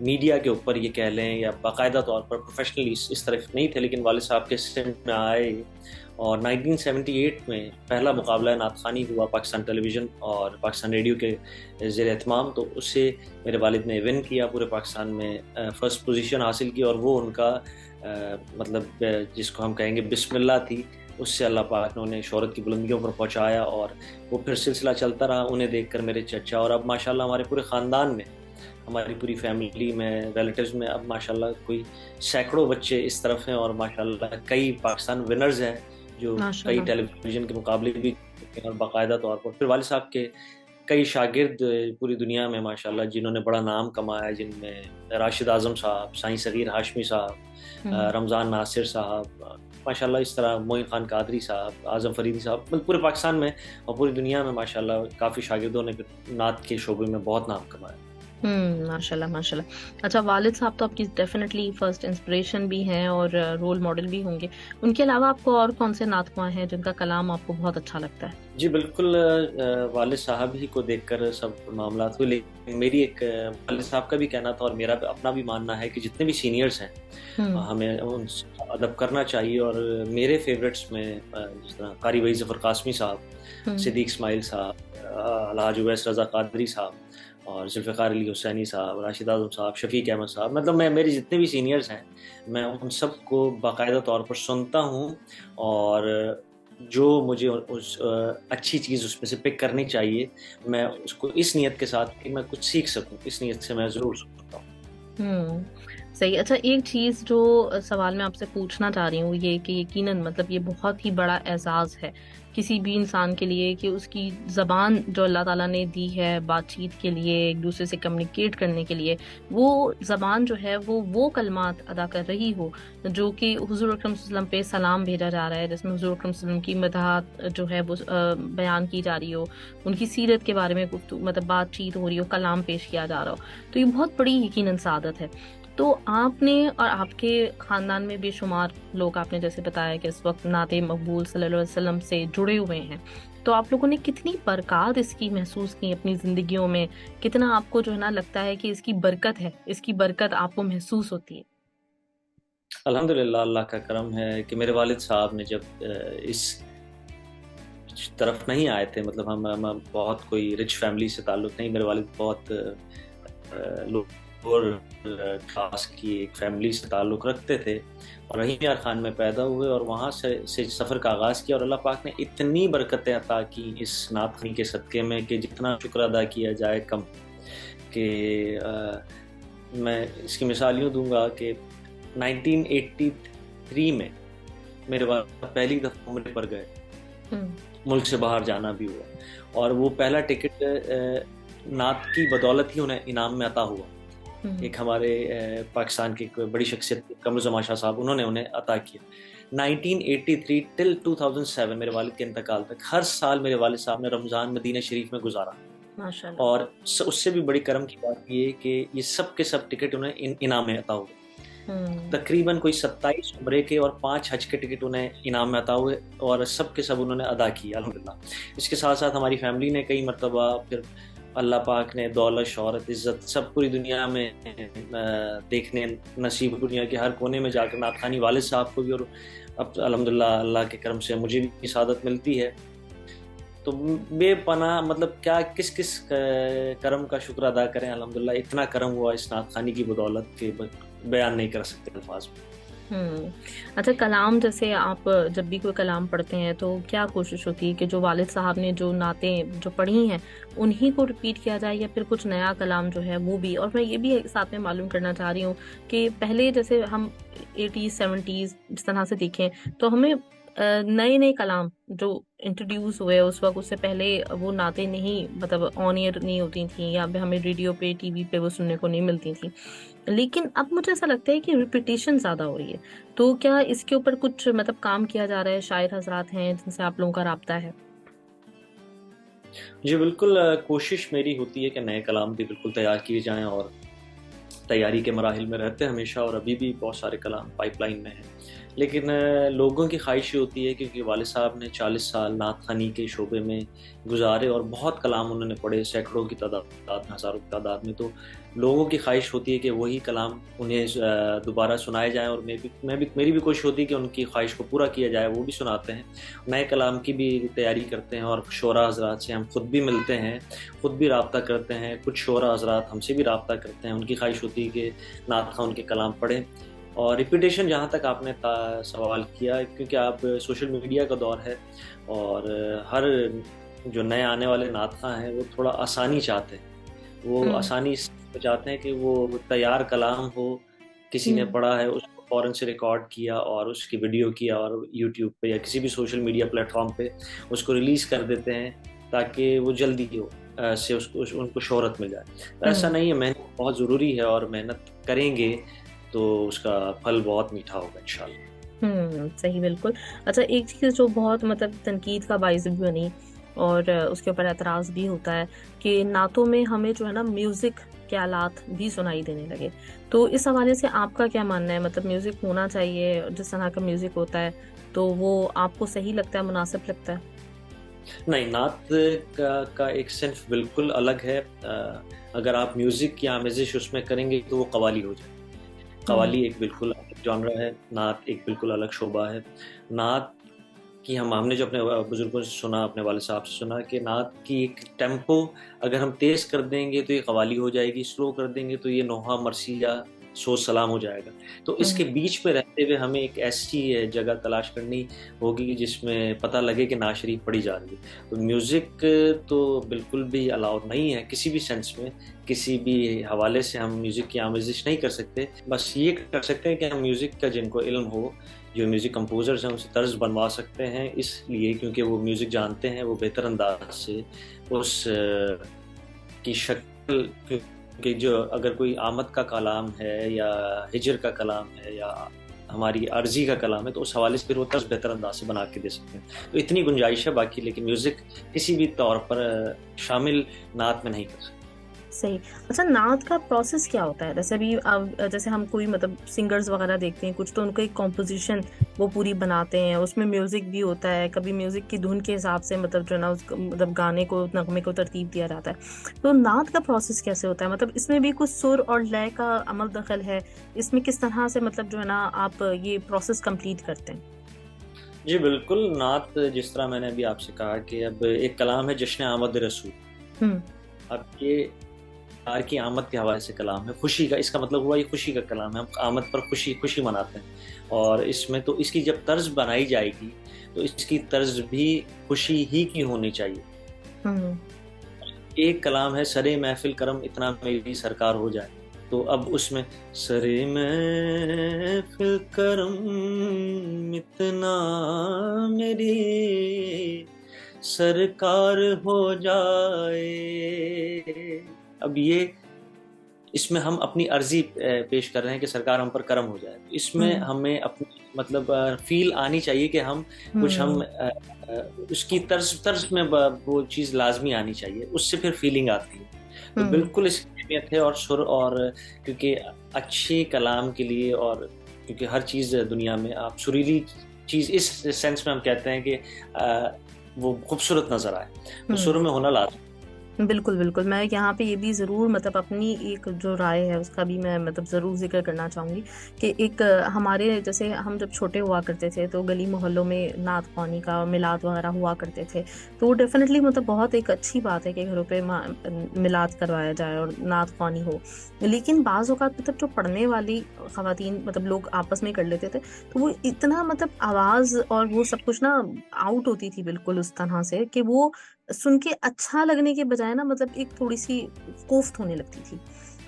Media کے اوپر یہ کہہ لیں یا باقاعدہ طور پر پروفیشنلی اس طرف نہیں تھے، لیکن والد صاحب کے سمت میں آئے اور 1978 میں پہلا مقابلہ نعت خوانی ہوا پاکستان ٹیلی ویژن اور پاکستان ریڈیو کے زیر اہتمام، تو اس سے میرے والد نے ون کیا، پورے پاکستان میں فرسٹ پوزیشن حاصل کی، اور وہ ان کا مطلب جس کو ہم کہیں گے بسم اللہ تھی، اس سے اللہ پاک نے انہیں شہرت کی بلندیوں پر پہنچایا، اور وہ پھر سلسلہ چلتا رہا۔ انہیں دیکھ کر میرے چچا، اور اب ماشاءاللہ ہمارے پورے خاندان میں، ہماری پوری فیملی میں، ریلیٹیوز میں اب ماشاءاللہ کوئی سینکڑوں بچے اس طرف ہیں، اور ماشاءاللہ کئی پاکستان ونرز ہیں جو کئی ٹیلی ویژن کے مقابلے بھی اور باقاعدہ طور پر پھر والد صاحب کے کئی شاگرد پوری دنیا میں ماشاءاللہ جنہوں نے بڑا نام کمایا، جن میں راشد اعظم صاحب، سائیں صغیر ہاشمی صاحب، رمضان ناصر صاحب، ماشاءاللہ اس طرح معین خان قادری صاحب، اعظم فریدی صاحب، پورے پاکستان میں اور پوری دنیا میں ماشاءاللہ کافی شاگردوں نے نعت کے شعبے میں بہت نام کمایا۔ ماشاءاللہ ماشاءاللہ۔ اچھا، والد صاحب تو آپ کی ڈیفینیٹلی فرسٹ انسپریشن بھی ہیں اور رول ماڈل بھی ہوں گے، ان کے علاوہ آپ کو اور کون سے نعت خواں ہیں جن کا کلام آپ کو بہت اچھا لگتا ہے؟ جی بالکل، والد صاحب ہی کو دیکھ کر سب معاملات ہوئے، لیکن میری ایک والد صاحب کا بھی کہنا تھا اور میرا اپنا بھی ماننا ہے کہ جتنے بھی سینئرز ہیں ہمیں ان سے ادب کرنا چاہیے، اور میرے فیوریٹس میں جس طرح قاری وحید ظفر قاسمی صاحب، صدیق اسماعیل صاحب، الحاج اویس رضا قادری صاحب، اور ذوالفقار علی حسینی صاحب، راشد اعظم صاحب، شفیق احمد صاحب، مطلب میں میرے جتنے بھی سینئرز ہیں میں ان سب کو باقاعدہ طور پر سنتا ہوں، اور جو مجھے اس اچھی چیز اس میں سے پک کرنی چاہیے میں اس کو اس نیت کے ساتھ کہ میں کچھ سیکھ سکوں، اس نیت سے میں ضرور سنتا ہوں۔ صحیح۔ اچھا، ایک چیز جو سوال میں آپ سے پوچھنا چاہ رہی ہوں یہ کہ یقیناً مطلب یہ بہت ہی بڑا اعزاز ہے کسی بھی انسان کے لیے کہ اس کی زبان جو اللہ تعالیٰ نے دی ہے بات چیت کے لیے، ایک دوسرے سے کمیونیکیٹ کرنے کے لیے، وہ زبان جو ہے وہ کلمات ادا کر رہی ہو جو کہ حضور اکرم صلی اللہ علیہ وسلم پہ سلام بھیجا جا رہا ہے، جس میں حضور اکرم صلی اللہ علیہ وسلم کی مدحات جو ہے وہ بیان کی جا رہی ہو، ان کی سیرت کے بارے میں مطلب بات چیت ہو رہی ہو، کلام پیش کیا جا رہا ہو، تو یہ بہت بڑی یقیناً سعادت ہے۔ تو آپ نے اور آپ کے خاندان میں بے شمار لوگ، آپ نے جیسے بتایا کہ اس وقت نعت مقبول صلی اللہ علیہ وسلم سے جڑے ہوئے ہیں، تو آپ لوگوں نے کتنی برکات اس کی محسوس کی اپنی زندگیوں میں؟ کتنا آپ کو جو ہے نا لگتا ہے کہ اس کی برکت ہے، اس کی برکت آپ کو محسوس ہوتی ہے؟ الحمدللہ، اللہ کا کرم ہے کہ میرے والد صاحب نے جب اس طرف نہیں آئے تھے، مطلب ہم بہت کوئی رچ فیملی سے تعلق نہیں، میرے والد بہت اور کلاس کی ایک فیملی سے تعلق رکھتے تھے، اور رحیم یار خان میں پیدا ہوئے اور وہاں سے سفر کا آغاز کیا، اور اللہ پاک نے اتنی برکتیں عطا کی اس نعت خوانی کے صدقے میں کہ جتنا شکر ادا کیا جائے کم۔ کہ میں اس کی مثال یوں دوں گا کہ 1983 میں میرے والد پہلی دفعہ عمرے پر گئے، ملک سے باہر جانا بھی ہوا، اور وہ پہلا ٹکٹ نعت کی بدولت ہی انہیں انعام میں عطا ہوا۔ ایک ہمارے پاکستان کی بڑی شخصیت قمر زمان شاہ صاحب، انہوں نے انہیں عطا کیا۔ 1983 ٹل 2007 میرے والد کے انتقال تک ہر سال میرے والد صاحب نے رمضان مدینہ شریف میں گزارا، اور اس سے بھی بڑی کرم کی بات یہ کہ یہ سب کے سب ٹکٹ انہیں انعام میں عطا ہوئے۔ تقریباً کوئی 27 عمرے کے اور 5 حج کے ٹکٹ انہیں انعام میں عطا ہوئے، اور سب کے سب انہوں نے ادا کیا الحمدللہ۔ اس کے ساتھ ساتھ ہماری فیملی نے کئی مرتبہ پھر اللہ پاک نے دولت، شہرت، عزت سب پوری دنیا میں دیکھنے نصیب، دنیا کے ہر کونے میں جا کر نعت خوانی والد صاحب کو بھی، اور اب الحمدللہ اللہ کے کرم سے مجھے بھی سعادت ملتی ہے۔ تو بے پناہ مطلب کیا کس کرم کا شکر ادا کریں، الحمدللہ اتنا کرم ہوا اس نعت خوانی کی بدولت کے بیان نہیں کر سکتے الفاظ میں۔ اچھا، کلام جیسے آپ جب بھی کوئی کلام پڑھتے ہیں تو کیا کوشش ہوتی ہے کہ جو والد صاحب نے جو نعتیں جو پڑھی ہیں انہی کو ریپیٹ کیا جائے، یا پھر کچھ نیا کلام جو ہے وہ بھی؟ اور میں یہ بھی ساتھ میں معلوم کرنا چاہ رہی ہوں کہ پہلے جیسے ہم 80s 70s اس طرح سے دیکھیں تو ہمیں نئے کلام جو انٹروڈیوس ہوئے اس وقت، اس سے پہلے وہ نعتیں نہیں مطلب آن ایئر نہیں ہوتی تھیں، یا ہمیں ریڈیو پہ ٹی وی پہ وہ سننے کو نہیں ملتی تھیں، لیکن اب مجھے ایسا لگتا ہے کہ ریپیٹیشن زیادہ ہو رہی ہے، تو کیا اس کے اوپر کچھ مطلب کام کیا جا رہا ہے؟ شاعر حضرات ہیں جن سے آپ لوگوں کا رابطہ ہے؟ جی بالکل، کوشش میری ہوتی ہے کہ نئے کلام بھی بالکل تیار کیے جائیں، اور تیاری کے مراحل میں رہتے ہیں ہمیشہ، اور ابھی بھی بہت سارے کلام پائپ لائن میں ہیں۔ لیکن لوگوں کی خواہش یہ ہوتی ہے، کیونکہ والد صاحب نے 40 سال نعت خوانی کے شعبے میں گزارے اور بہت کلام انہوں نے پڑھے، سینکڑوں کی تعداد میں، ہزاروں کی تعداد میں، تو لوگوں کی خواہش ہوتی ہے کہ وہی کلام انہیں دوبارہ سنائے جائیں، اور میری بھی کوشش ہوتی ہے کہ ان کی خواہش کو پورا کیا جائے، وہ بھی سناتے ہیں، نئے کلام کی بھی تیاری کرتے ہیں، اور شعراء حضرات سے ہم خود بھی ملتے ہیں، خود بھی رابطہ کرتے ہیں، کچھ شعراء حضرات ہم سے بھی رابطہ کرتے ہیں، ان کی خواہش ہوتی ہے کہ نعت خواں ان کے کلام پڑھیں۔ اور ریپیٹیشن جہاں تک آپ نے سوال کیا، کیونکہ آپ سوشل میڈیا کا دور ہے، اور ہر جو نئے آنے والے نعت خواں ہیں وہ تھوڑا آسانی چاہتے ہیں، وہ آسانی چاہتے ہیں کہ وہ تیار کلام ہو، کسی نے پڑھا ہے اس کو فوراً سے ریکارڈ کیا اور اس کی ویڈیو کیا اور یوٹیوب پہ یا کسی بھی سوشل میڈیا پلیٹ فارم پہ اس کو ریلیز کر دیتے ہیں تاکہ وہ جلدی سے ان کو شہرت مل جائے۔ ایسا نہیں ہے، محنت بہت ضروری ہے، اور محنت کریں گے تو اس کا پھل بہت میٹھا ہوگا انشاءاللہ۔ صحیح، بالکل۔ اچھا، ایک چیز جو بہت تنقید کا باعث بھی بنی اور اس کے اوپر اعتراض بھی ہوتا ہے کہ نعتوں میں ہمیں جو ہے نا میوزک کے آلات بھی سنائی دینے لگے، تو اس حوالے سے آپ کا کیا ماننا ہے؟ میوزک ہونا چاہیے، جس طرح کا میوزک ہوتا ہے تو وہ آپ کو صحیح لگتا ہے، مناسب لگتا ہے؟ نہیں، نعت کا ایک صنف بالکل الگ ہے۔ اگر آپ میوزک کی آمیزش اس میں کریں گے تو وہ قوالی ہو جائے۔ قوالی ایک بالکل الگ جانرا ہے، نعت ایک بالکل الگ شعبہ ہے۔ نعت کی ہم نے جو اپنے بزرگوں سے سنا، اپنے والد صاحب سے سنا کہ نعت کی ایک ٹیمپو اگر ہم تیز کر دیں گے تو یہ قوالی ہو جائے گی، سلو کر دیں گے تو یہ نوحہ مرثیہ سوز سلام ہو جائے گا۔ تو اس کے بیچ میں رہتے ہوئے ہمیں ایک ایسی جگہ تلاش کرنی ہوگی جس میں پتہ لگے کہ نعت شریف پڑھی جا رہی ہے۔ تو میوزک تو بالکل بھی الاؤڈ نہیں ہے کسی بھی سینس میں، کسی بھی حوالے سے ہم میوزک کی آمیزش نہیں کر سکتے۔ بس یہ کر سکتے ہیں کہ ہم میوزک کا جن کو علم ہو، جو میوزک کمپوزرز ہیں، ان سے طرز بنوا سکتے ہیں، اس لیے کیونکہ وہ میوزک جانتے ہیں، وہ بہتر انداز سے اس کی شکل، کہ جو اگر کوئی آمد کا کلام ہے یا ہجر کا کلام ہے یا ہماری عرضی کا کلام ہے تو اس حوالے سے پھر وہ طرز بہتر انداز سے بنا کے دے سکتے ہیں۔ تو اتنی گنجائش ہے، باقی لیکن میوزک کسی بھی طور پر شامل نعت میں نہیں کر سکتے۔ صحیح۔ اچھا، نعت کا پروسیس کیا ہوتا ہے؟ جیسے ہم کوئی سنگرز وغیرہ دیکھتے ہیں، کچھ تو ان کا ایک کمپوزیشن وہ پوری بناتے ہیں، اس میں میوزک بھی ہوتا ہے، کبھی میوزک کی دھن کے حساب سے جو ہے نا گانے کو، نغمے کو ترتیب دیا جاتا ہے۔ تو نعت کا پروسیس کیسے ہوتا ہے؟ اس میں بھی کچھ سر اور لے کا عمل دخل ہے؟ اس میں کس طرح سے جو ہے نا آپ یہ پروسیس کمپلیٹ کرتے ہیں؟ جی بالکل، نعت جس طرح میں نے ابھی آپ سے کہا کہ اب ایک کلام ہے جشن آمد رسول، اب یہ کی آمد کے حوالے سے کلام ہے، خوشی کا، اس کا مطلب ہوا یہ خوشی کا کلام ہے، ہم آمد پر خوشی مناتے ہیں، اور اس میں تو اس کی جب طرز بنائی جائے گی تو اس کی طرز بھی خوشی ہی کی ہونی چاہیے۔ ایک کلام ہے سرے محفل کرم اتنا میری سرکار ہو جائے، تو اب اس میں سرے محفل کرم اتنا میری سرکار ہو جائے، اب یہ اس میں ہم اپنی عرضی پیش کر رہے ہیں کہ سرکار ہم پر کرم ہو جائے۔ اس میں ہمیں اپنی فیل آنی چاہیے کہ ہم کچھ ہم اس کی طرز میں وہ چیز لازمی آنی چاہیے، اس سے پھر فیلنگ آتی ہے۔ تو بالکل اس کی اہمیت ہے، اور سر، اور کیونکہ اچھے کلام کے لیے، اور کیونکہ ہر چیز دنیا میں آپ سریلی چیز اس سینس میں ہم کہتے ہیں کہ وہ خوبصورت نظر آئے، تو سر میں ہونا لازمی۔ بالکل بالکل، میں یہاں پہ یہ بھی ضرور اپنی ایک جو رائے ہے اس کا بھی میں ضرور ذکر کرنا چاہوں گی کہ ایک ہمارے جیسے ہم جب چھوٹے ہوا کرتے تھے تو گلی محلوں میں نعت خوانی کا میلاد وغیرہ ہوا کرتے تھے، تو وہ ڈیفینیٹلی بہت ایک اچھی بات ہے کہ گھروں پہ میلاد کروایا جائے اور نعت خوانی ہو، لیکن بعض اوقات جو پڑھنے والی خواتین لوگ آپس میں کر لیتے تھے تو وہ اتنا آواز اور وہ سب کچھ نا آؤٹ ہوتی تھی بالکل اس طرح سے کہ وہ سن کے اچھا لگنے کے بجائے نا ایک تھوڑی سی کوفت ہونے لگتی تھی۔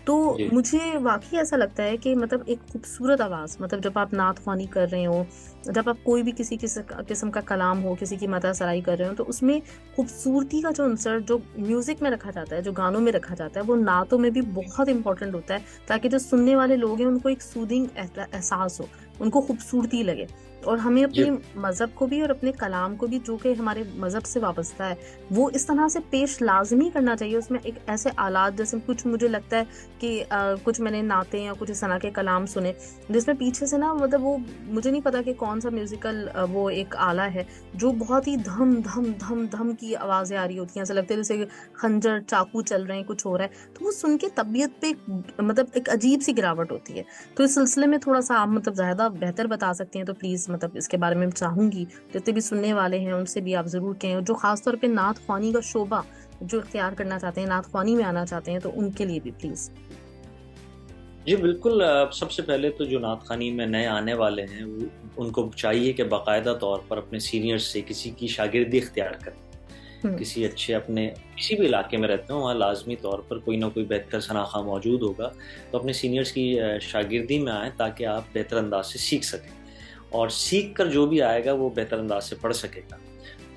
تو مجھے واقعی ایسا لگتا ہے کہ ایک خوبصورت آواز جب آپ نعت خوانی کر رہے ہو، جب آپ کوئی بھی کسی قسم کا کلام ہو، کسی کی مدح سرائی کر رہے ہو، تو اس میں خوبصورتی کا جو عنصر جو میوزک میں رکھا جاتا ہے، جو گانوں میں رکھا جاتا ہے، وہ نعتوں میں بھی بہت امپورٹنٹ ہوتا ہے، تاکہ جو سننے والے لوگ ہیں ان کو ایک سودنگ احساس ہو، ان کو خوبصورتی لگے. اور ہمیں اپنے مذہب کو بھی اور اپنے کلام کو بھی جو کہ ہمارے مذہب سے وابستہ ہے وہ اس طرح سے پیش لازمی کرنا چاہیے. اس میں ایک ایسے آلات جیسے کچھ مجھے لگتا ہے کہ کچھ میں نے نعتیں یا کچھ اس طرح کے کلام سنے جس میں پیچھے سے نا مطلب وہ مجھے نہیں پتا کہ کون سا میوزیکل وہ ایک آلہ ہے جو بہت ہی دھم دھم دھم دھم کی آوازیں آ رہی ہوتی ہیں, ایسا لگتا ہے جیسے خنجر چاقو چل رہے ہیں, کچھ ہو رہا ہے. تو وہ سن کے طبیعت پہ مطلب ایک عجیب سی گراوٹ ہوتی ہے. تو اس سلسلے میں تھوڑا سا آپ مطلب زیادہ بہتر بتا سکتے ہیں تو پلیز مطلب اس کے بارے میں چاہوں گی جتنے بھی سننے والے ہیں ان سے بھی آپ ضرور کہیں, جو خاص طور پہ نعت خوانی کا شعبہ جو اختیار کرنا چاہتے ہیں, نعت خوانی میں آنا چاہتے ہیں, تو ان کے لیے بھی پلیز. جی بالکل. سب سے پہلے تو جو نعت خوانی میں نئے آنے والے ہیں ان کو چاہیے کہ باقاعدہ طور پر اپنے سینئر سے کسی کی شاگردی اختیار کریں. کسی اچھے اپنے کسی بھی علاقے میں رہتے ہیں وہاں لازمی طور پر کوئی نہ کوئی بہتر شناخواہ موجود ہوگا, تو اپنے سینئرز کی شاگردی میں آئیں تاکہ آپ بہتر انداز سے سیکھ سکیں, اور سیکھ کر جو بھی آئے گا وہ بہتر انداز سے پڑھ سکے گا.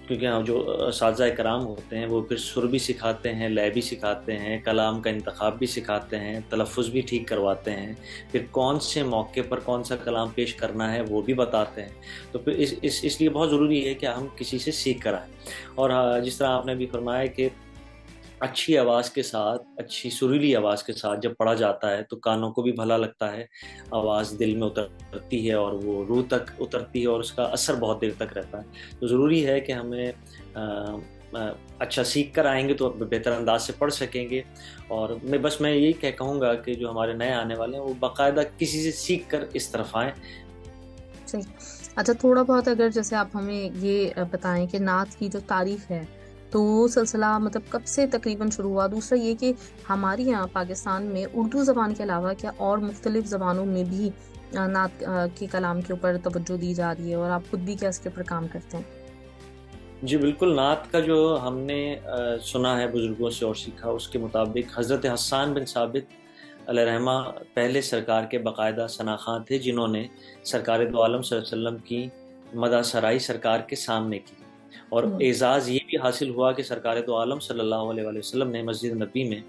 کیونکہ جو اساتذہ کرام ہوتے ہیں وہ پھر سر بھی سکھاتے ہیں, لے بھی سکھاتے ہیں, کلام کا انتخاب بھی سکھاتے ہیں, تلفظ بھی ٹھیک کرواتے ہیں, پھر کون سے موقع پر کون سا کلام پیش کرنا ہے وہ بھی بتاتے ہیں. تو پھر اس لیے بہت ضروری ہے کہ ہم کسی سے سیکھ کر آئیں. اور جس طرح آپ نے بھی فرمایا کہ اچھی آواز کے ساتھ, اچھی سریلی آواز کے ساتھ جب پڑھا جاتا ہے تو کانوں کو بھی بھلا لگتا ہے, آواز دل میں اترتی ہے اور وہ روح تک اترتی ہے اور اس کا اثر بہت دیر تک رہتا ہے. تو ضروری ہے کہ ہمیں اچھا سیکھ کر آئیں گے تو بہتر انداز سے پڑھ سکیں گے. اور میں یہی کہوں گا کہ جو ہمارے نئے آنے والے ہیں وہ باقاعدہ کسی سے سیکھ کر اس طرف آئیں. اچھا, تھوڑا بہت اگر جیسے آپ ہمیں یہ بتائیں کہ نعت کی جو تاریخ ہے تو وہ سلسلہ مطلب کب سے تقریباً شروع ہوا. دوسرا یہ کہ ہمارے یہاں پاکستان میں اردو زبان کے علاوہ کیا اور مختلف زبانوں میں بھی نعت کے کلام کے اوپر توجہ دی جا رہی ہے, اور آپ خود بھی کیا اس کے اوپر کام کرتے ہیں؟ جی بالکل. نعت کا جو ہم نے سنا ہے بزرگوں سے اور سیکھا اس کے مطابق حضرت حسان بن ثابت علیہ رحمہ پہلے سرکار کے باقاعدہ ثناخواں تھے جنہوں نے سرکار دو عالم صلی اللہ علیہ وسلم کی مدح سرائی سرکار کے سامنے کی. اور اعزاز یہ بھی حاصل ہوا کہ سرکار دو عالم صلی اللہ علیہ وسلم نے مسجد نبی میں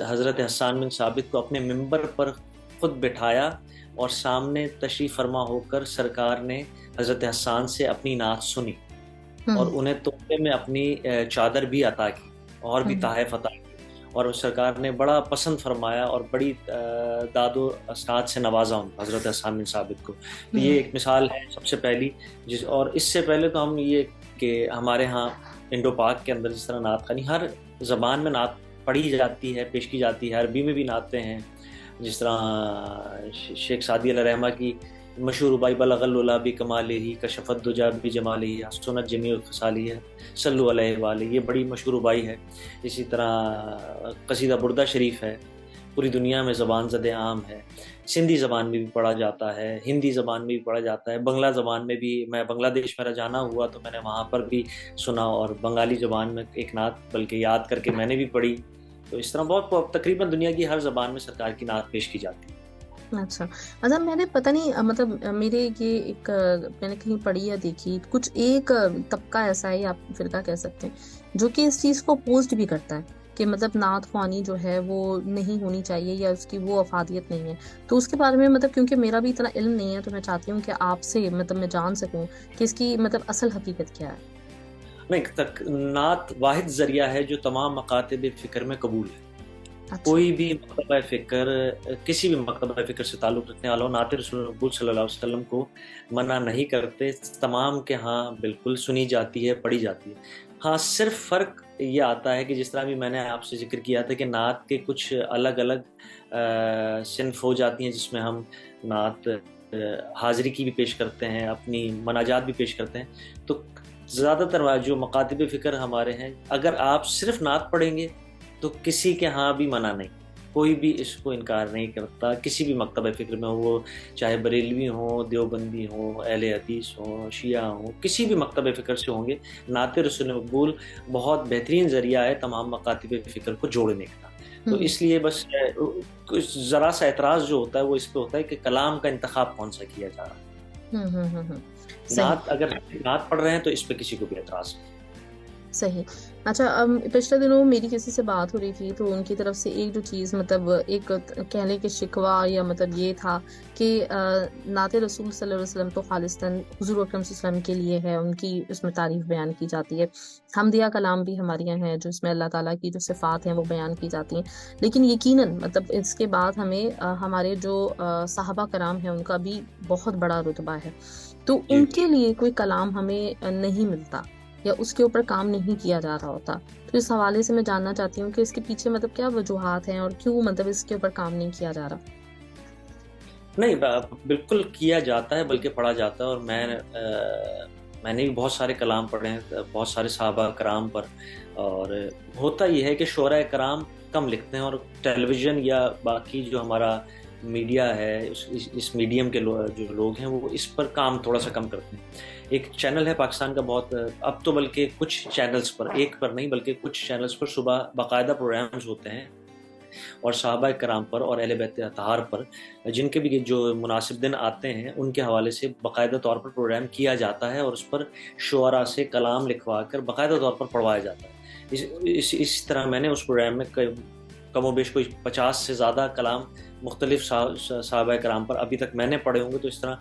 حضرت حسان بن ثابت کو اپنے ممبر پر خود بٹھایا اور سامنے تشریف فرما ہو کر سرکار نے حضرت حسان سے اپنی نعت سنی اور انہیں تحفے میں اپنی چادر بھی عطا کی اور بھی تحائف عطا کی, اور سرکار نے بڑا پسند فرمایا اور بڑی داد و اسناد سے نوازا ان حضرت حسان بن ثابت کو. یہ ایک مثال ہے سب سے پہلی. اور اس سے پہلے تو ہم یہ کہ ہمارے ہاں انڈو پاک کے اندر جس طرح نعت خوانی ہر زبان میں نعت پڑھی جاتی ہے, پیش کی جاتی ہے. عربی میں بھی نعتیں ہیں, جس طرح شیخ سعدی علیہ رحمہ کی مشہور ربائی بلغ العلا بکمالہ کشف الدجا بجمالہ حسنت جمیع خصالہ صلو علیہ وآلہ, یہ بڑی مشہور ربائی ہے. اسی طرح قصیدہ بردہ شریف ہے, پوری دنیا میں زبان زد عام ہے. سندھی زبان میں بھی پڑھا جاتا ہے, ہندی زبان میں بھی پڑھا جاتا ہے, بنگلہ زبان میں بھی. میں بنگلہ دیش میرا جانا ہوا تو میں نے وہاں پر بھی سنا, اور بنگالی زبان میں ایک نعت بلکہ یاد کر کے میں نے بھی پڑھی. تو اس طرح بہت تقریباً دنیا کی ہر زبان میں سرکار کی نعت پیش کی جاتی ہے. اچھا, مطلب میں نے پتہ نہیں مطلب میرے یہ ایک میں نے کہیں پڑھی یا دیکھی کچھ ایک طبقہ ایسا ہے, آپ فرقہ کہہ سکتے ہیں, جو کہ اس چیز کو اپوزڈ بھی کرتا ہے کہ مطلب نعت خوانی جو ہے وہ نہیں ہونی چاہیے یا اس کی وہ افادیت نہیں ہے. تو اس کے بارے میں مطلب کیونکہ میرا بھی اتنا علم نہیں ہے تو میں چاہتی ہوں کہ آپ سے مطلب میں جان سکوں کہ اس کی مطلب اصل حقیقت کیا ہے. نہیں, نعت واحد ذریعہ ہے جو تمام مکاتب فکر میں قبول ہے. کوئی بھی مکتبہ فکر کسی بھی مکتبہ فکر سے تعلق رکھنے والوں نعت رسول مقبول صلی اللہ علیہ وسلم کو منع نہیں کرتے. تمام کے ہاں بالکل سنی جاتی ہے, پڑھی جاتی ہے. ہاں صرف فرق یہ آتا ہے کہ جس طرح بھی میں نے آپ سے ذکر کیا تھا کہ نعت کے کچھ الگ الگ صنف ہو جاتی ہیں جس میں ہم نعت حاضری کی بھی پیش کرتے ہیں, اپنی مناجات بھی پیش کرتے ہیں. تو زیادہ تر جو مکاتب فکر ہمارے ہیں اگر آپ صرف نعت پڑھیں گے تو کسی کے ہاں بھی منع نہیں, کوئی بھی اس کو انکار نہیں کرتا. کسی بھی مکتبہ فکر میں وہ چاہے بریلوی ہوں, دیوبندی ہوں, اہل حدیث ہوں, شیعہ ہوں, کسی بھی مکتبہ فکر سے ہوں گے, نعت رسول مقبول بہت بہترین ذریعہ ہے تمام مکاتب فکر کو جوڑنے کا. تو اس لیے بس ذرا سا اعتراض جو ہوتا ہے وہ اس پہ ہوتا ہے کہ کلام کا انتخاب کون سا کیا جا رہا ہے. نعت اگر نعت پڑھ رہے ہیں تو اس پہ کسی کو بھی اعتراض نہیں. صحیح. اچھا پچھلے دنوں میری کسی سے بات ہو رہی تھی تو ان کی طرف سے ایک جو چیز مطلب ایک کہہ لیں کہ شکوہ یا مطلب یہ تھا کہ نعت رسول صلی اللہ علیہ وسلم تو خالصتاً حضور اکرم صلی اللہ علیہ وسلم کے لیے ہے، ان کی اس میں تعریف بیان کی جاتی ہے. حمدیہ کلام بھی ہمارے یہاں ہے جو اس میں اللہ تعالیٰ کی جو صفات ہیں وہ بیان کی جاتی ہیں. لیکن یقیناً مطلب اس کے بعد ہمیں ہمارے جو صحابہ کرام ہیں ان کا بھی بہت بڑا رتبہ ہے. تو جی ان کے لیے کوئی کلام ہمیں نہیں ملتا یا اس کے اوپر کام نہیں کیا جا رہا ہوتا. تو اس حوالے سے میں جاننا چاہتی ہوں کہ اس کے پیچھے مطلب کیا وجوہات ہیں اور کیوں مطلب اس کے اوپر کام نہیں کیا جا رہا. نہیں، بالکل کیا جاتا ہے، بلکہ پڑھا جاتا ہے. اور میں نے بھی بہت سارے کلام پڑھے ہیں بہت سارے صحابہ کرام پر. اور ہوتا یہ ہے کہ شعراء کرام کم لکھتے ہیں، اور ٹیلی ویژن یا باقی جو ہمارا میڈیا ہے اس میڈیم کے جو لوگ ہیں وہ اس پر کام تھوڑا سا کم کرتے ہیں. ایک چینل ہے پاکستان کا بہت، اب تو بلکہ کچھ چینلز پر، ایک پر نہیں بلکہ کچھ چینلز پر صبح باقاعدہ پروگرامز ہوتے ہیں اور صحابہ کرام پر اور اہل بیت اطہار پر جن کے بھی جو مناسب دن آتے ہیں ان کے حوالے سے باقاعدہ طور پر پروگرام کیا جاتا ہے، اور اس پر شعراء سے کلام لکھوا کر باقاعدہ طور پر پڑھوایا جاتا ہے. اس طرح میں نے اس پروگرام میں کم و بیش کوئی 50 سے زیادہ کلام مختلف صحابہ کرام پر ابھی تک میں نے پڑھے ہوں گے. تو اس طرح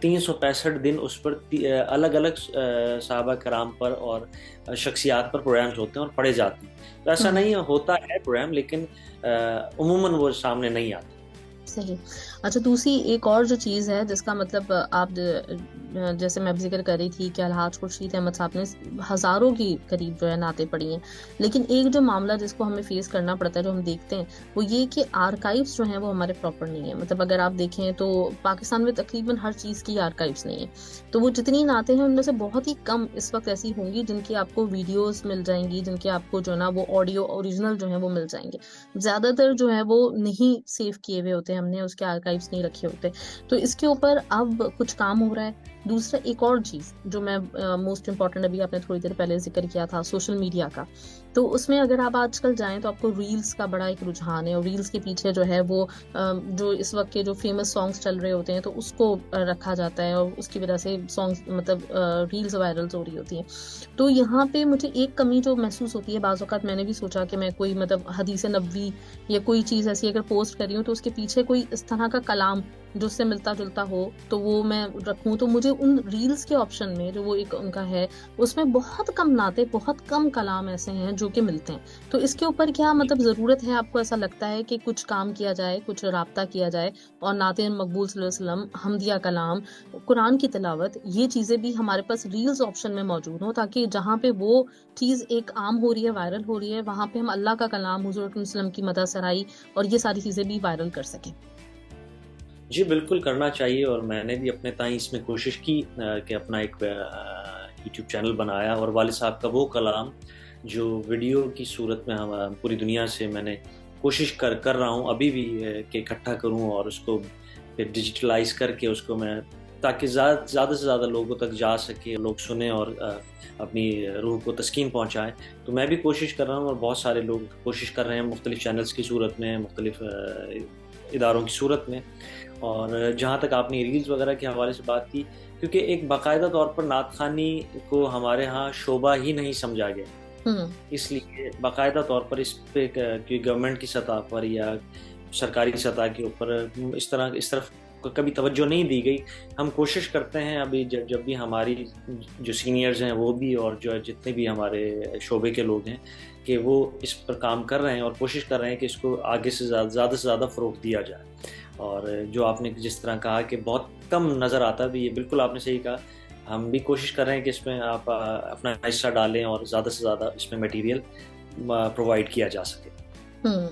365 دن اس پر الگ الگ صحابہ کرام پر اور شخصیات پر پروگرامز ہوتے ہیں اور پڑھے جاتے ہیں. تو ایسا نہیں ہوتا ہے پروگرام، لیکن عموماً وہ سامنے نہیں آتا. صحیح. اچھا دوسری ایک اور جو چیز ہے جس کا مطلب آپ جیسے میں ذکر کر رہی تھی کہ الحاج خورشید احمد صاحب نے ہزاروں کی قریب جو ہے نعتیں پڑھی ہیں، لیکن ایک جو معاملہ جس کو ہمیں فیس کرنا پڑتا ہے جو ہم دیکھتے ہیں وہ یہ کہ آرکائیوز جو ہیں وہ ہمارے پراپر نہیں ہیں. مطلب اگر آپ دیکھیں تو پاکستان میں تقریباً ہر چیز کی آرکائیوز نہیں ہیں. تو وہ جتنی نعتیں ہیں ان میں سے بہت ہی کم اس وقت ایسی ہوں گی جن کی آپ کو ویڈیوز مل جائیں گی، جن کے آپ کو جو ہے نا وہ آڈیو اوریجنل جو ہیں وہ مل جائیں گے. زیادہ تر جو ہے وہ نہیں سیو کیے ہوئے ہوتے، ہم نے اس کے آرکائیوز نہیں رکھے ہوتے. تو اس کے اوپر اب کچھ کام ہو رہا ہے. دوسرا ایک اور چیز جو میں موسٹ امپورٹنٹ، ابھی آپ نے تھوڑی دیر پہلے ذکر کیا تھا سوشل میڈیا کا. تو اس میں اگر آپ آج کل جائیں تو آپ کو ریلز کا بڑا ایک رجحان ہے، اور ریلز کے پیچھے جو ہے وہ جو اس وقت کے جو فیمس سانگز چل رہے ہوتے ہیں تو اس کو رکھا جاتا ہے، اور اس کی وجہ سے سانگز مطلب ریلز وائرلز ہو رہی ہوتی ہیں. تو یہاں پہ مجھے ایک کمی جو محسوس ہوتی ہے، بعض اوقات میں نے بھی سوچا کہ میں کوئی مطلب حدیث نبوی یا کوئی چیز ایسی اگر پوسٹ کر رہی ہوں تو اس کے پیچھے کوئی اس طرح کا کلام جو اس سے ملتا جلتا ہو تو وہ میں رکھوں. تو مجھے ان ریلز کے آپشن میں جو وہ ایک ان کا ہے اس میں بہت کم نعتیں، بہت کم کلام ایسے ہیں جو کہ ملتے ہیں. تو اس کے اوپر کیا مطلب ضرورت ہے، آپ کو ایسا لگتا ہے کہ کچھ کام کیا جائے، کچھ رابطہ کیا جائے اور نعت مقبول صلی اللہ علیہ وسلم، حمدیہ کلام، قرآن کی تلاوت، یہ چیزیں بھی ہمارے پاس ریلز آپشن میں موجود ہوں، تاکہ جہاں پہ وہ چیز ایک عام ہو رہی ہے، وائرل ہو رہی ہے، وہاں پہ ہم اللہ کا کلام، حضور صلی اللہ علیہ وسلم کی مدح سرائی اور یہ ساری چیزیں بھی وائرل کر سکیں. جی بالکل کرنا چاہیے، اور میں نے بھی اپنے تائیں اس میں کوشش کی کہ اپنا ایک یوٹیوب چینل بنایا، اور والد صاحب کا وہ کلام جو ویڈیو کی صورت میں ہم پوری دنیا سے میں نے کوشش کر رہا ہوں ابھی بھی کہ اکٹھا کروں اور اس کو پھر ڈیجیٹلائز کر کے اس کو میں، تاکہ زیادہ سے زیادہ لوگوں تک جا سکے، لوگ سنیں اور اپنی روح کو تسکین پہنچائیں. تو میں بھی کوشش کر رہا ہوں، اور بہت سارے لوگ کوشش کر رہے ہیں مختلف چینلز کی صورت میں، مختلف اداروں کی صورت میں. اور جہاں تک آپ نے ریلز وغیرہ کے حوالے سے بات کی، کیونکہ ایک باقاعدہ طور پر نعت خوانی کو ہمارے ہاں شعبہ ہی نہیں سمجھا گیا، اس لیے باقاعدہ طور پر اس پہ گورنمنٹ کی سطح پر یا سرکاری سطح کے اوپر اس طرف کبھی توجہ نہیں دی گئی. ہم کوشش کرتے ہیں ابھی جب بھی ہماری جو سینئرز ہیں وہ بھی، اور جو جتنے بھی ہمارے شعبے کے لوگ ہیں، کہ وہ اس پر کام کر رہے ہیں اور کوشش کر رہے ہیں کہ اس کو آگے سے زیادہ سے زیادہ فروغ دیا جائے. اور جو آپ نے جس طرح کہا کہ بہت کم نظر آتا ہے، یہ بالکل آپ نے صحیح کہا. ہم بھی کوشش کر رہے ہیں کہ اس میں آپ اپنا حصہ ڈالیں اور زیادہ سے زیادہ اس میں میٹیریل پرووائڈ کیا جا سکے.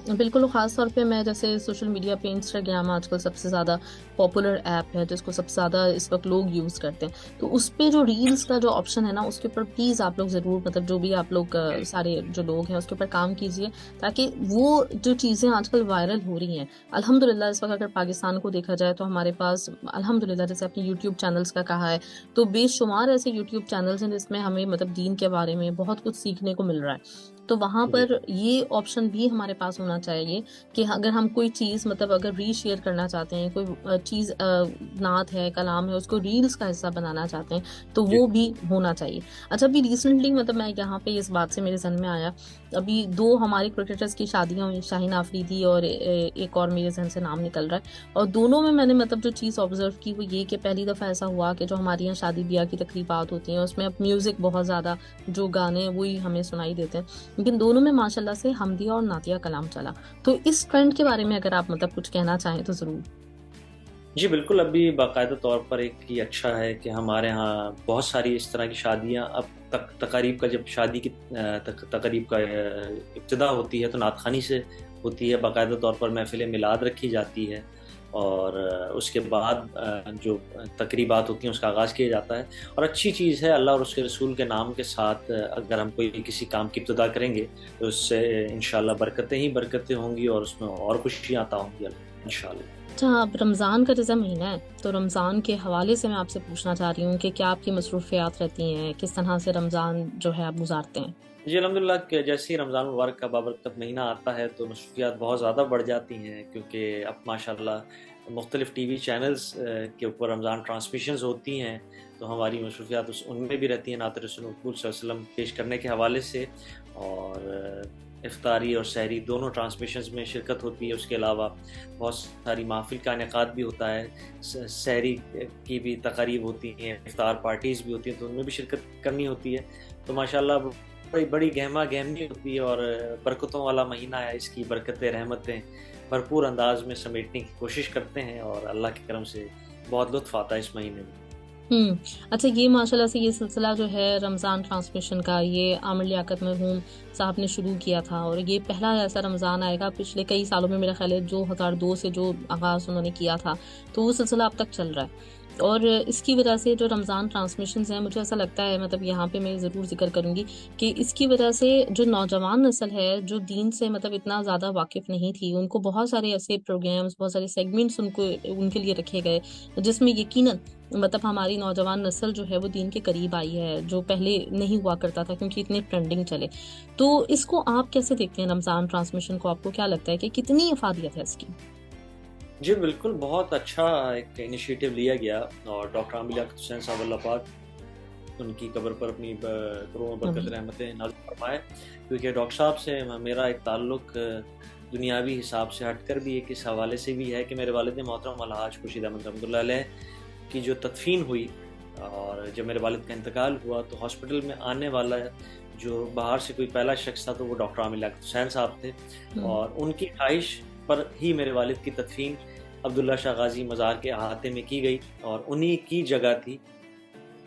بالکل. خاص طور پہ میں جیسے سوشل میڈیا پہ انسٹاگرام آج کل سب سے زیادہ پاپولر ایپ ہے جس کو سب سے زیادہ اس وقت لوگ یوز کرتے ہیں. تو اس پہ جو ریلز کا جو آپشن ہے نا، اس کے اوپر پلیز آپ لوگ ضرور مطلب جو بھی آپ لوگ سارے جو لوگ ہیں اس کے اوپر کام کیجیے، تاکہ وہ جو چیزیں آج کل وائرل ہو رہی ہیں، الحمدللہ اس وقت اگر پاکستان کو دیکھا جائے تو ہمارے پاس الحمدللہ جیسے اپنے یوٹیوب چینلز کا کہا ہے تو بے شمار ایسے یوٹیوب چینلز ہیں جس میں ہمیں مطلب دین کے بارے میں بہت کچھ سیکھنے کو مل رہا ہے. تو وہاں جی پر یہ آپشن بھی ہمارے پاس ہونا چاہیے کہ اگر ہم کوئی چیز مطلب اگر ری شیئر کرنا چاہتے ہیں، کوئی چیز نعت ہے، کلام ہے، اس کو ریلز کا حصہ بنانا چاہتے ہیں تو جی وہ بھی ہونا چاہیے۔ اچھا، ابھی ریسنٹلی مطلب میں یہاں پہ اس بات سے میرے ذہن میں آیا، ابھی 2 ہمارے کرکٹرز کی شادیاں ہوئی، شاہین آفریدی اور ایک اور میرے ذہن سے نام نکل رہا ہے، اور دونوں میں نے مطلب جو چیز آبزرو کی وہ یہ کہ پہلی دفعہ ایسا ہوا کہ جو ہماری یہاں شادی بیاہ کی تقریبات ہوتی ہیں اس میں اب میوزک بہت زیادہ، جو گانے ہیں وہی ہمیں سنائی دیتے ہیں، لیکن دونوں میں ماشاء اللہ سے حمدیہ اور نعتیہ کلام چلا۔ تو اس ٹرینڈ کے بارے میں اگر آپ مطلب کچھ کہنا چاہیں تو ضرور۔ جی بالکل، ابھی باقاعدہ طور پر ایک یہ اچھا ہے کہ ہمارے ہاں بہت ساری اس طرح کی شادیاں اب تقاریب کا، جب شادی کی تقاریب کا ابتدا ہوتی ہے تو نعت خوانی سے ہوتی ہے، باقاعدہ طور پر محفل میلاد رکھی جاتی ہے، اور اس کے بعد جو تقریبات ہوتی ہیں اس کا آغاز کیا جاتا ہے، اور اچھی چیز ہے، اللہ اور اس کے رسول کے نام کے ساتھ اگر ہم کوئی کسی کام کی ابتدا کریں گے تو اس سے انشاءاللہ برکتیں ہی برکتیں ہوں گی، اور اس میں اور خوشیاں عطا ہوں گی انشاءاللہ۔ اچھا، اب رمضان کا جیسا مہینہ ہے تو رمضان کے حوالے سے میں آپ سے پوچھنا چاہ رہی ہوں کہ کیا آپ کی مصروفیات رہتی ہیں، کس طرح سے رمضان جو ہے آپ گزارتے ہیں؟ جی الحمدللہ کہ جیسے ہی رمضان مبارک کا بابرکت مہینہ آتا ہے تو مصروفیات بہت زیادہ بڑھ جاتی ہیں، کیونکہ اب ماشاءاللہ مختلف ٹی وی چینلز کے اوپر رمضان ٹرانسمیشنز ہوتی ہیں، تو ہماری مصروفیات ان میں بھی رہتی ہیں نعت رسول مقبول صلی اللہ علیہ وسلم پیش کرنے کے حوالے سے، اور افطاری اور سحری دونوں ٹرانسمیشنز میں شرکت ہوتی ہے۔ اس کے علاوہ بہت ساری محافل کا انعقاد بھی ہوتا ہے، سحری کی بھی تقاریب ہوتی ہیں، افطار پارٹیز بھی ہوتی ہیں، تو ان میں بھی شرکت کرنی ہوتی ہے، تو ماشاءاللہ بڑی گہما گہمی ہوتی ہے، اور برکتوں والا مہینہ ہے، اس کی برکتیں رحمتیں بھرپور انداز میں سمیٹنے کی کوشش کرتے ہیں، اور اللہ کے کرم سے بہت لطف آتا ہے اس مہینے میں۔ اچھا، یہ ماشاءاللہ سے یہ سلسلہ جو ہے رمضان ٹرانسمیشن کا، یہ عامر لیاقت مرحوم صاحب نے شروع کیا تھا، اور یہ پہلا ایسا رمضان آئے گا پچھلے کئی سالوں میں، میرا خیال ہے 2002 سے جو آغاز انہوں نے کیا تھا، تو وہ سلسلہ اب تک چل رہا ہے، اور اس کی وجہ سے جو رمضان ٹرانسمیشنز ہیں، مجھے ایسا لگتا ہے مطلب یہاں پہ میں ضرور ذکر کروں گی کہ اس کی وجہ سے جو نوجوان نسل ہے جو دین سے مطلب اتنا زیادہ واقف نہیں تھی، ان کو بہت سارے ایسے پروگرامز، بہت سارے سیگمنٹس ان کے لیے رکھے گئے، جس میں یقیناً مطلب ہماری نوجوان نسل جو ہے وہ دین کے قریب آئی ہے، جو پہلے نہیں ہوا کرتا تھا کیونکہ اتنے ٹرینڈنگ چلے۔ تو اس کو آپ کیسے دیکھتے ہیں رمضان ٹرانسمیشن کو؟ آپ کو کیا لگتا ہے کہ کتنی افادیت ہے اس کی؟ جی بالکل، بہت اچھا ایک انیشیٹو لیا گیا، اور ڈاکٹر عامر لیاقت حسین صاحب اللہ پاک ان کی قبر پر اپنی کروڑوں برکت رحمتیں نازل فرمائے، کیونکہ ڈاکٹر صاحب سے میرا ایک تعلق دنیاوی حساب سے ہٹ کر بھی ایک اس حوالے سے بھی ہے کہ میرے والد محترم الحاج خورشید احمد رحمۃ اللہ علیہ کی جو تدفین ہوئی، اور جب میرے والد کا انتقال ہوا تو ہاسپٹل میں آنے والا جو باہر سے کوئی پہلا شخص تھا تو وہ ڈاکٹر عامر لیاقت حسین صاحب تھے، اور ان کی خواہش پر ہی میرے والد کی تدفین عبداللہ شاہ غازی مزار کے احاطے میں کی گئی، اور انہی کی جگہ تھی،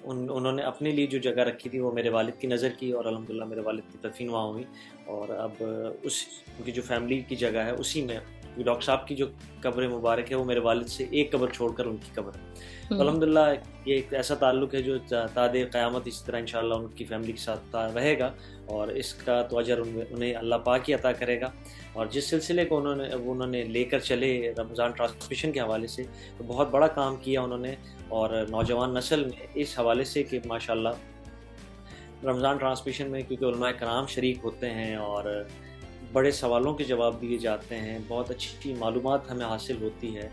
انہوں نے اپنے لیے جو جگہ رکھی تھی وہ میرے والد کی نظر کی، اور الحمدللہ میرے والد کی تدفین وہاں ہوئی، اور اب ان کی جو فیملی کی جگہ ہے اسی میں ڈاکٹر صاحب کی جو قبر مبارک ہے وہ میرے والد سے ایک قبر چھوڑ کر ان کی قبر ہے، تو الحمدللہ یہ ایک ایسا تعلق ہے جو تا دیر قیامت اسی طرح انشاءاللہ ان کی فیملی کے ساتھ رہے گا، اور اس کا تو اجر انہیں اللہ پاک ہی عطا کرے گا۔ اور جس سلسلے کو انہوں نے لے کر چلے رمضان ٹرانسمیشن کے حوالے سے، تو بہت بڑا کام کیا انہوں نے، اور نوجوان نسل میں اس حوالے سے کہ ماشاءاللہ رمضان ٹرانسمیشن میں کیونکہ علماء کرام شریک ہوتے ہیں اور بڑے سوالوں کے جواب دیے جاتے ہیں، بہت اچھی معلومات ہمیں حاصل ہوتی ہے،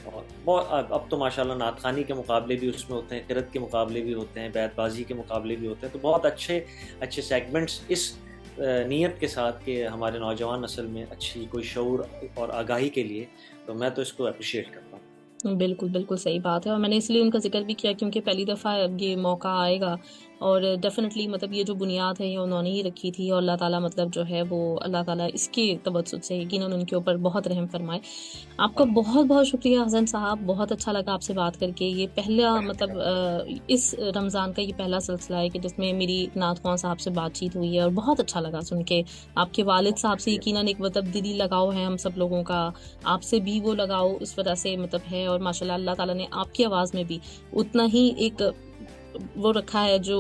اور اب تو ماشاءاللہ نعت خوانی کے مقابلے بھی اس میں ہوتے ہیں، قرأت کے مقابلے بھی ہوتے ہیں، بیت بازی کے مقابلے بھی ہوتے ہیں، تو بہت اچھے سیگمنٹس اس نیت کے ساتھ کہ ہمارے نوجوان نسل میں اچھی کوئی شعور اور آگاہی کے لیے، تو میں تو اس کو اپریشیٹ کرتا ہوں۔ بالکل بالکل صحیح بات ہے، اور میں نے اس لیے ان کا ذکر بھی کیا کیونکہ پہلی دفعہ یہ موقع آئے گا، اور ڈیفینیٹلی مطلب یہ جو بنیاد ہے یہ انہوں نے ہی رکھی تھی، اور اللہ تعالیٰ مطلب جو ہے وہ اللہ تعالیٰ اس کے توسط سے یقیناً ان کے اوپر بہت رحم فرمائے۔ آپ کا بہت بہت شکریہ حسن صاحب، بہت اچھا لگا آپ سے بات کر کے۔ یہ پہلا مطلب اس رمضان کا یہ پہلا سلسلہ ہے کہ جس میں میری نعت خواں صاحب سے بات چیت ہوئی ہے، اور بہت اچھا لگا سن کے۔ آپ کے والد صاحب سے یقیناً ایک مطلب دلی لگاؤ ہے ہم سب لوگوں کا، آپ سے بھی وہ لگاؤ اس وجہ سے مطلب ہے، اور ماشاءاللہ اللہ تعالیٰ نے آپ کی آواز میں بھی اتنا ہی ایک وہ رکھا ہے جو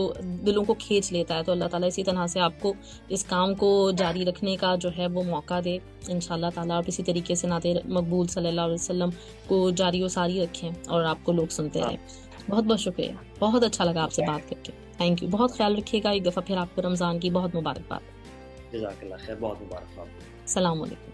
دلوں کو کھینچ لیتا ہے، تو اللہ تعالیٰ اسی طرح سے آپ کو اس کام کو جاری رکھنے کا جو ہے وہ موقع دے انشاءاللہ تعالیٰ، اور اسی طریقے سے نعت مقبول صلی اللہ علیہ وسلم کو جاری و ساری رکھیں اور آپ کو لوگ سنتے رہیں۔ بہت بہت شکریہ، بہت اچھا لگا آپ سے بات کر کے، تھینک یو، بہت خیال رکھیے گا، ایک دفعہ پھر آپ کو رمضان کی بہت مبارکباد۔ جزاک اللہ خیر، بہت مبارک ہو آپ کو۔ السلام علیکم۔